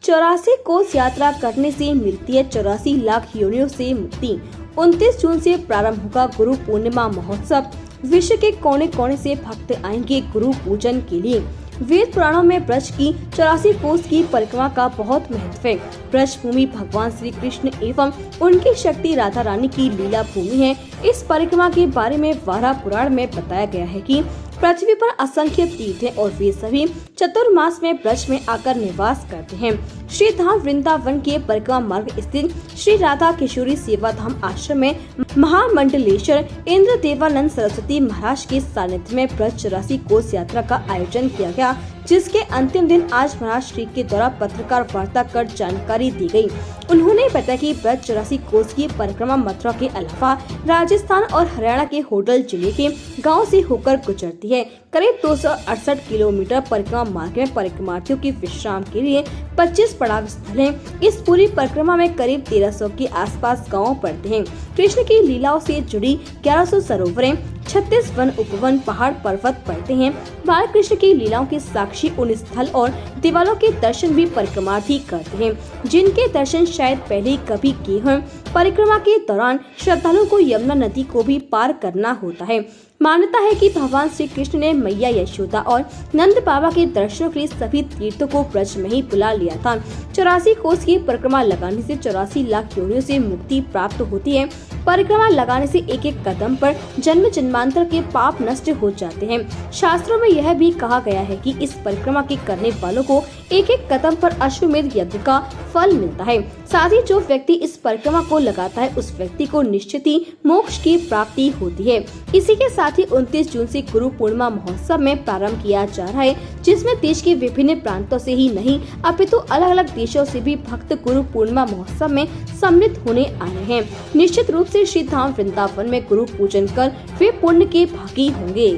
84 कोस यात्रा करने से मिलती है 84 लाख योनियों से मुक्ति। 29 जून से प्रारंभ होगा गुरु पूर्णिमा महोत्सव। विश्व के कोने कोने से भक्त आएंगे गुरु पूजन के लिए। वेद पुराणों में ब्रज की 84 कोस की परिक्रमा का बहुत महत्व है। ब्रज भूमि भगवान श्री कृष्ण एवं उनकी शक्ति राधा रानी की लीला भूमि है। इस परिक्रमा के बारे में वारा पुराण में बताया गया है कि पृथ्वी पर असंख्य तीर्थ हैं और वे सभी चतुर्मास में ब्रज में आकर निवास करते हैं। श्री धाम वृंदावन के परिक्रमा मार्ग स्थित श्री राधा किशोरी सेवा धाम आश्रम में महामंडलेश्वर इंद्र देवानंद सरस्वती महाराज के सानिध्य में ब्रज 84 कोस यात्रा का आयोजन किया गया, जिसके अंतिम दिन आज महाराज श्री के द्वारा पत्रकार वार्ता कर जानकारी दी गई। उन्होंने बताया कि ब्रज 84 कोस की परिक्रमा मथुरा के अलावा राजस्थान और हरियाणा के होडल जिले के गांव से होकर गुजरती है। करीब 268 किलोमीटर परिक्रमा मार्ग में परिक्रमार्थियों के विश्राम के लिए 25 पड़ाव स्थल हैं। इस पूरी परिक्रमा में करीब 1300 के आसपास गांव पड़ते हैं। कृष्ण की लीलाओं से जुड़ी 1100 सरोवरें, 36 वन उपवन, पहाड़ पर्वत पड़ते हैं। बाल कृष्ण की लीलाओं के साक्षी उन स्थल और दीवारों के दर्शन भी परिक्रमार्थी करते हैं, जिनके दर्शन शायद पहले कभी किए हों। परिक्रमा के दौरान श्रद्धालुओं को यमुना नदी को भी पार करना होता है। मान्यता है कि भगवान श्री कृष्ण ने मैया यशोदा और नंद बाबा के दर्शनों के लिए सभी तीर्थों को ब्रज में ही बुला लिया था। 84 कोस की परिक्रमा लगाने से 84 लाख योनियों से मुक्ति प्राप्त होती है। परिक्रमा लगाने से एक एक कदम पर जन्म जन्मांतर के पाप नष्ट हो जाते हैं। शास्त्रों में यह भी कहा गया है कि इस परिक्रमा के करने वालों को एक एक कदम पर अश्वमेध यज्ञ का फल मिलता है। साथ ही जो व्यक्ति इस परिक्रमा को लगाता है उस व्यक्ति को निश्चित ही मोक्ष की प्राप्ति होती है। इसी के साथ ही 29 जून से गुरु पूर्णिमा महोत्सव में प्रारंभ किया जा रहा है, जिसमें देश के विभिन्न प्रांतों से ही नहीं अपितु अलग अलग देशों से भी भक्त गुरु पूर्णिमा महोत्सव में सम्मिलित होने आ रहे हैं। निश्चित रूप से श्री धाम वृंदावन में गुरु पूजन कर वे पुण्य के भागी होंगे।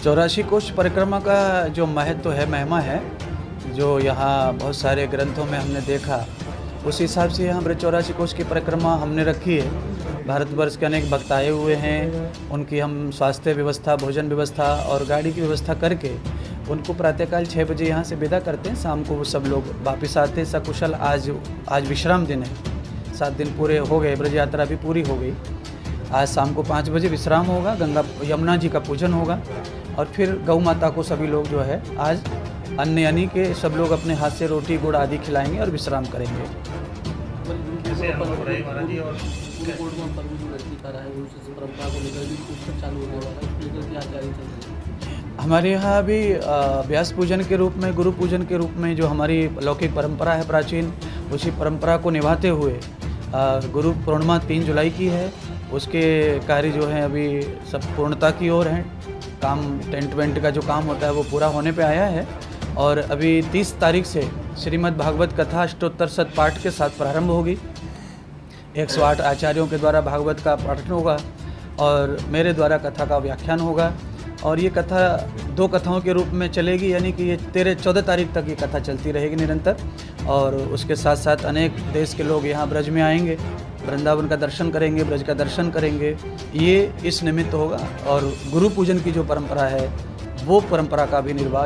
चौरासी कोष परिक्रमा का जो महत्व है, महिमा है, जो यहाँ बहुत सारे ग्रंथों में हमने देखा, उस हिसाब से यहाँ ब्रज 84 कोष की परिक्रमा हमने रखी है। भारतवर्ष के अनेक भक्त आए हुए हैं, उनकी हम स्वास्थ्य व्यवस्था, भोजन व्यवस्था और गाड़ी की व्यवस्था करके उनको प्रातःकाल 6 बजे यहाँ से विदा करते हैं। शाम को वो सब लोग वापस आते हैं सकुशल। आज विश्राम दिन है, 7 दिन पूरे हो गए, ब्रज यात्रा भी पूरी हो गई। आज शाम को 5 बजे विश्राम होगा, गंगा यमुना जी का पूजन होगा और फिर गौ माता को सभी लोग जो है आज अन्न यानी के सब लोग अपने हाथ से रोटी गुड़ आदि खिलाएंगे और विश्राम करेंगे। हमारे यहाँ अभी व्यास पूजन के रूप में, गुरु पूजन के रूप में जो हमारी लौकिक परंपरा है प्राचीन, उसी परंपरा को निभाते हुए गुरु पूर्णिमा 3 जुलाई की है। उसके कार्य जो हैं अभी सब पूर्णता की ओर हैं। काम टेंट वेंट का जो काम होता है वो पूरा होने पे आया है और अभी 30 तारीख से श्रीमद् भागवत कथा अष्टोत्तर शत पाठ के साथ प्रारंभ होगी। 108 आचार्यों के द्वारा भागवत का पाठन होगा और मेरे द्वारा कथा का व्याख्यान होगा और ये कथा 2 कथाओं के रूप में चलेगी, यानी कि ये 13-14 तारीख तक ये कथा चलती रहेगी निरंतर। और उसके साथ साथ अनेक देश के लोग यहाँ ब्रज में आएंगे, वृंदावन का दर्शन करेंगे, ब्रज का दर्शन करेंगे। ये इस निमित्त होगा और गुरु पूजन की जो परंपरा है वो परंपरा का भी निर्वाह